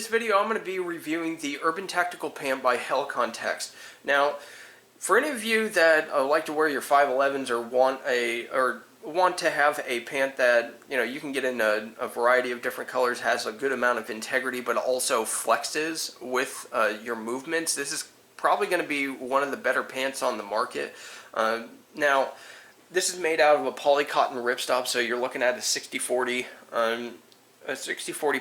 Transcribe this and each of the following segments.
this video, I'm going to be reviewing the Urban Tactical Pant by Hellcon Text. Now, for any of you that like to wear your 511s or want to have a pant that you can get in a variety of different colors, has a good amount of integrity, but also flexes with your movements, this is probably going to be one of the better pants on the market. Now, this is made out of a poly cotton ripstop, so you're looking at a 60-40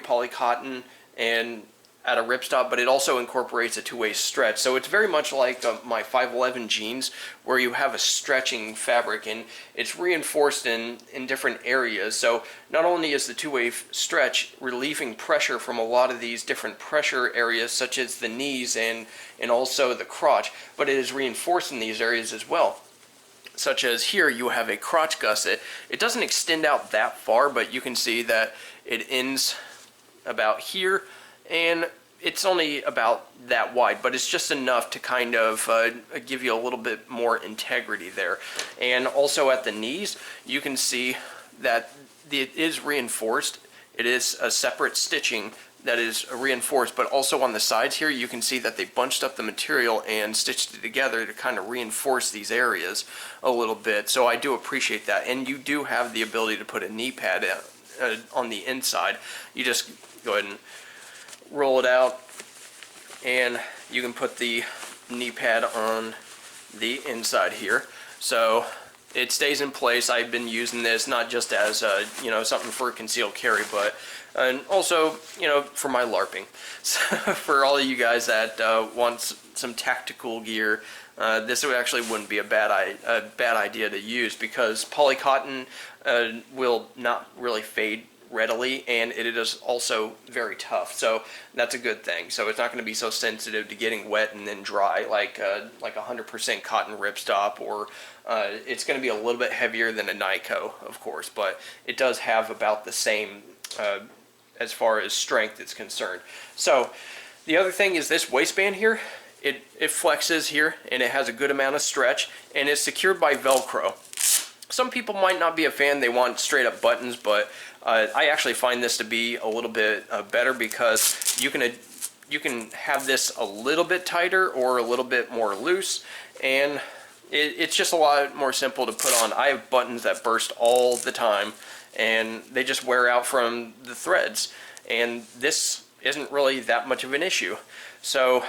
poly cotton and at a ripstop, but it also incorporates a two-way stretch. So it's very much like my 511 jeans, where you have a stretching fabric and it's reinforced in different areas. So not only is the two-way stretch relieving pressure from a lot of these different pressure areas, such as the knees and also the crotch, but it is reinforcing these areas as well. Such as here, you have a crotch gusset. It doesn't extend out that far, but you can see that it ends about here, and it's only about that wide, but it's just enough to kind of give you a little bit more integrity there. And also at the knees, you can see that it is reinforced. It is a separate stitching that is reinforced, but also on the sides here, you can see that they bunched up the material and stitched it together to kind of reinforce these areas a little bit. So I do appreciate that. And you do have the ability to put a knee pad on the inside. You just go ahead and roll it out, and you can put the knee pad on the inside here, so it stays in place. I've been using this not just as something for concealed carry, but also for my LARPing. So for all of you guys that want some tactical gear, this actually wouldn't be a bad idea to use, because polycotton will not really fade readily, and it is also very tough, so that's a good thing. So it's not going to be so sensitive to getting wet and then dry like 100% cotton ripstop, or it's going to be a little bit heavier than a Nyko, of course, but it does have about the same as far as strength is concerned. So the other thing is this waistband here. It flexes here, and it has a good amount of stretch, and it's secured by Velcro. Some people might not be a fan, they want straight up buttons, but I actually find this to be a little bit better, because you can have this a little bit tighter or a little bit more loose, and it's just a lot more simple to put on. I have buttons that burst all the time, and they just wear out from the threads, and this isn't really that much of an issue. So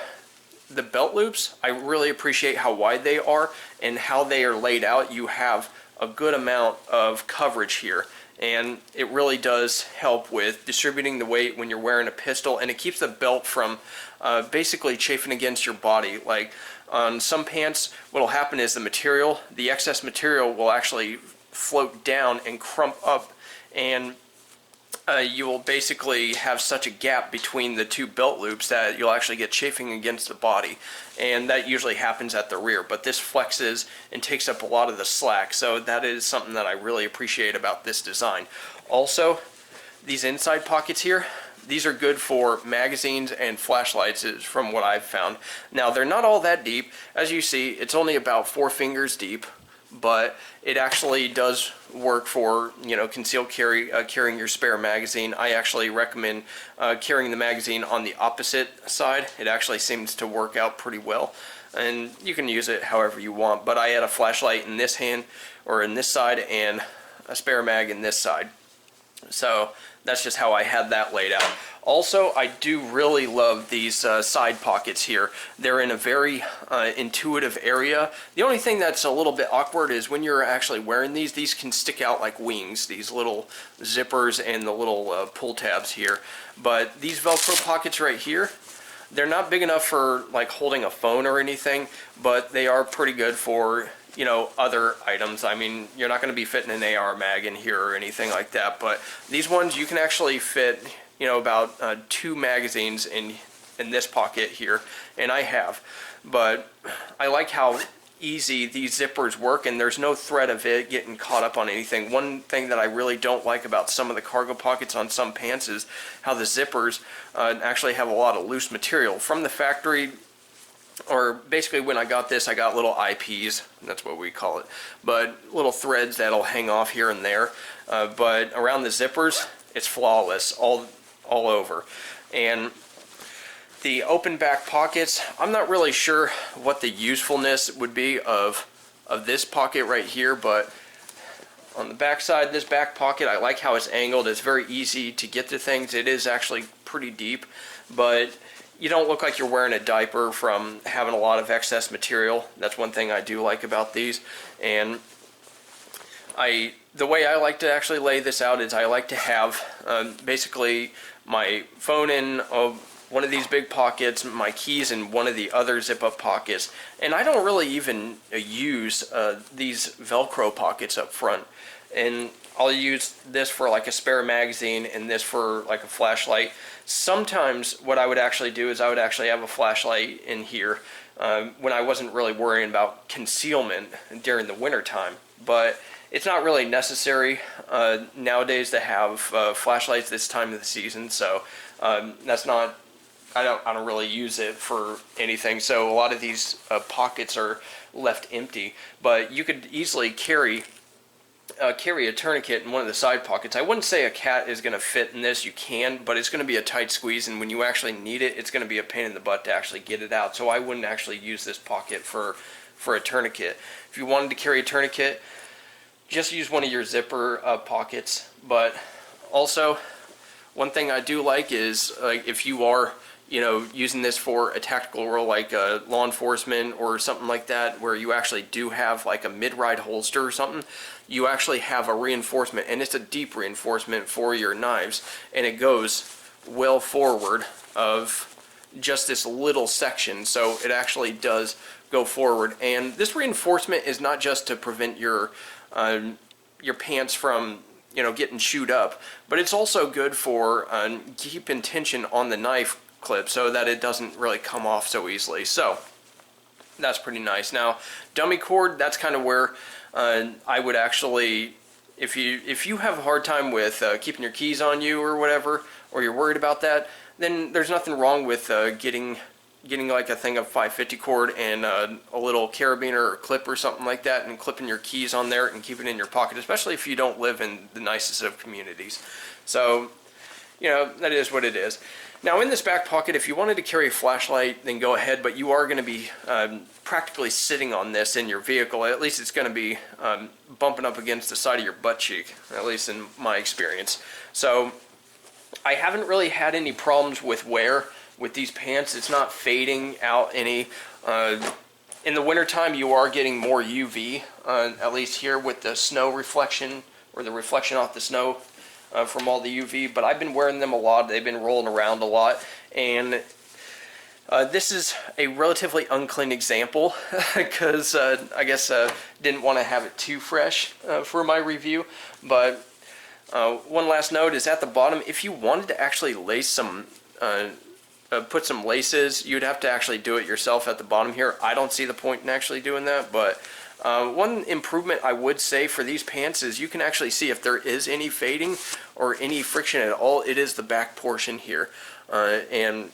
the belt loops, I really appreciate how wide they are and how they are laid out. You have a good amount of coverage here, and it really does help with distributing the weight when you're wearing a pistol, and it keeps the belt from basically chafing against your body. Like on some pants, what will happen is the excess material will actually float down and crump up, and you will basically have such a gap between the two belt loops that you'll actually get chafing against the body, and that usually happens at the rear, but this flexes and takes up a lot of the slack, so that is something that I really appreciate about this design. Also, these inside pockets here, these are good for magazines and flashlights, is from what I've found. Now, they're not all that deep. As you see, it's only about 4 fingers deep, but it actually does work for concealed carry, carrying your spare magazine. I actually recommend carrying the magazine on the opposite side. It actually seems to work out pretty well, and you can use it however you want, but I had a flashlight in this hand, or in this side, and a spare mag in this side, so that's just how I had that laid out. Also, I do really love these side pockets here. They're in a very intuitive area. The only thing that's a little bit awkward is when you're actually wearing these can stick out like wings, these little zippers and the little pull tabs here. But these Velcro pockets right here, they're not big enough for like holding a phone or anything, but they are pretty good for other items. I mean, you're not going to be fitting an AR mag in here or anything like that, but these ones you can actually fit about 2 magazines in this pocket here, and I have. But I like how easy these zippers work, and there's no threat of it getting caught up on anything. One thing that I really don't like about some of the cargo pockets on some pants is how the zippers actually have a lot of loose material. From the factory, or basically when I got this, I got little IPs, that's what we call it, but little threads that'll hang off here and there, but around the zippers, it's flawless all over. And The open back pockets, I'm not really sure what the usefulness would be of this pocket right here, but on the back side, this back pocket, I like how it's angled. It's very easy to get to things. It is actually pretty deep, but you don't look like you're wearing a diaper from having a lot of excess material. That's one thing I do like about these. And the way I like to actually lay this out is I like to have basically my phone in one of these big pockets, my keys in one of the other zip-up pockets, and I don't really even use these Velcro pockets up front. And I'll use this for like a spare magazine and this for like a flashlight. Sometimes what I would actually do is I would actually have a flashlight in here when I wasn't really worrying about concealment during the winter time. But it's not really necessary nowadays to have flashlights this time of the season, so that's not. I don't really use it for anything. So a lot of these pockets are left empty, but you could easily carry a tourniquet in one of the side pockets. I wouldn't say a cat is going to fit in this. You can, but it's going to be a tight squeeze, and when you actually need it, it's going to be a pain in the butt to actually get it out. So I wouldn't actually use this pocket for a tourniquet. If you wanted to carry a tourniquet, just use one of your zipper pockets. But also, one thing I do like is if you are using this for a tactical role like law enforcement or something like that, where you actually do have like a mid-ride holster or something, you actually have a reinforcement, and it's a deep reinforcement for your knives, and it goes well forward of just this little section, so it actually does go forward. And this reinforcement is not just to prevent your pants from getting chewed up, but it's also good for keeping tension on the knife clip so that it doesn't really come off so easily. So that's pretty nice. Now, dummy cord, that's kind of where I would actually, if you have a hard time with keeping your keys on you or whatever, or you're worried about that, then there's nothing wrong with getting like a thing of 550 cord and a little carabiner or clip or something like that, and clipping your keys on there and keeping it in your pocket, especially if you don't live in the nicest of communities. So that is what it is. Now, in this back pocket, if you wanted to carry a flashlight, then go ahead, but you are going to be practically sitting on this in your vehicle. At least it's going to be bumping up against the side of your butt cheek, at least in my experience. So I haven't really had any problems with wear with these pants. It's not fading out any. In the wintertime, you are getting more UV, at least here with the snow reflection, or the reflection off the snow from all the UV, but I've been wearing them a lot. They've been rolling around a lot, and this is a relatively unclean example because I guess didn't want to have it too fresh for my review. But one last note is at the bottom, if you wanted to actually lace some put some laces, you'd have to actually do it yourself at the bottom here. I don't see the point in actually doing that, but one improvement I would say for these pants is you can actually see if there is any fading or any friction at all. It is the back portion here, and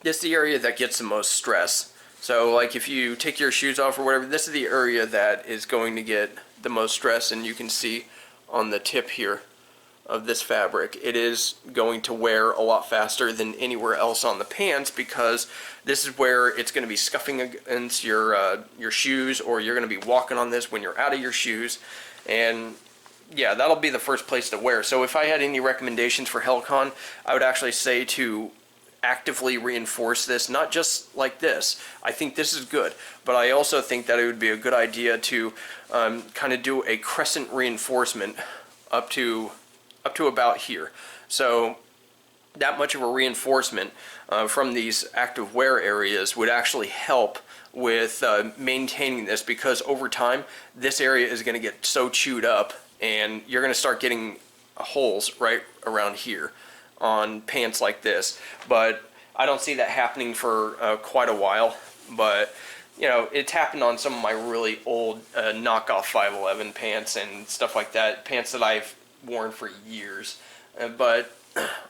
this is the area that gets the most stress. So like if you take your shoes off or whatever, this is the area that is going to get the most stress, and you can see on the tip here of this fabric, it is going to wear a lot faster than anywhere else on the pants, because this is where it's going to be scuffing against your shoes, or you're going to be walking on this when you're out of your shoes, and yeah, that'll be the first place to wear. So if I had any recommendations for Hellcon, I would actually say to actively reinforce this, not just like this. I think this is good, but I also think that it would be a good idea to kind of do a crescent reinforcement up to about here. So that much of a reinforcement from these active wear areas would actually help with maintaining this, because over time this area is going to get so chewed up, and you're going to start getting holes right around here on pants like this. But I don't see that happening for quite a while, but it's happened on some of my really old knockoff 511 pants and stuff like that, pants that I've worn for years. But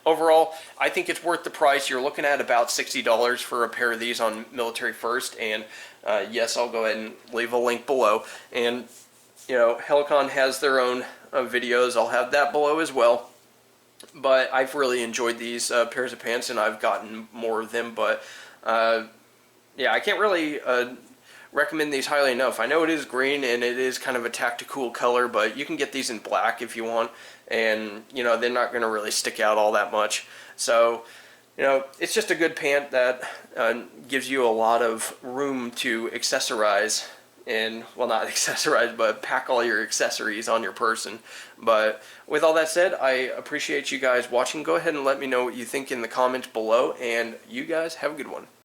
overall, I think it's worth the price. You're looking at about $60 for a pair of these on Military First, and yes, I'll go ahead and leave a link below. And Hellcon has their own videos. I'll have that below as well. But I've really enjoyed these pairs of pants, and I've gotten more of them. But yeah, I can't really recommend these highly enough. I know it is green and it is kind of a tactical color, but you can get these in black if you want, and you know they're not going to really stick out all that much. So you know, it's just a good pant that gives you a lot of room to accessorize, and well, not accessorize, but pack all your accessories on your person. But with all that said, I appreciate you guys watching. Go ahead and let me know what you think in the comments below, and you guys have a good one.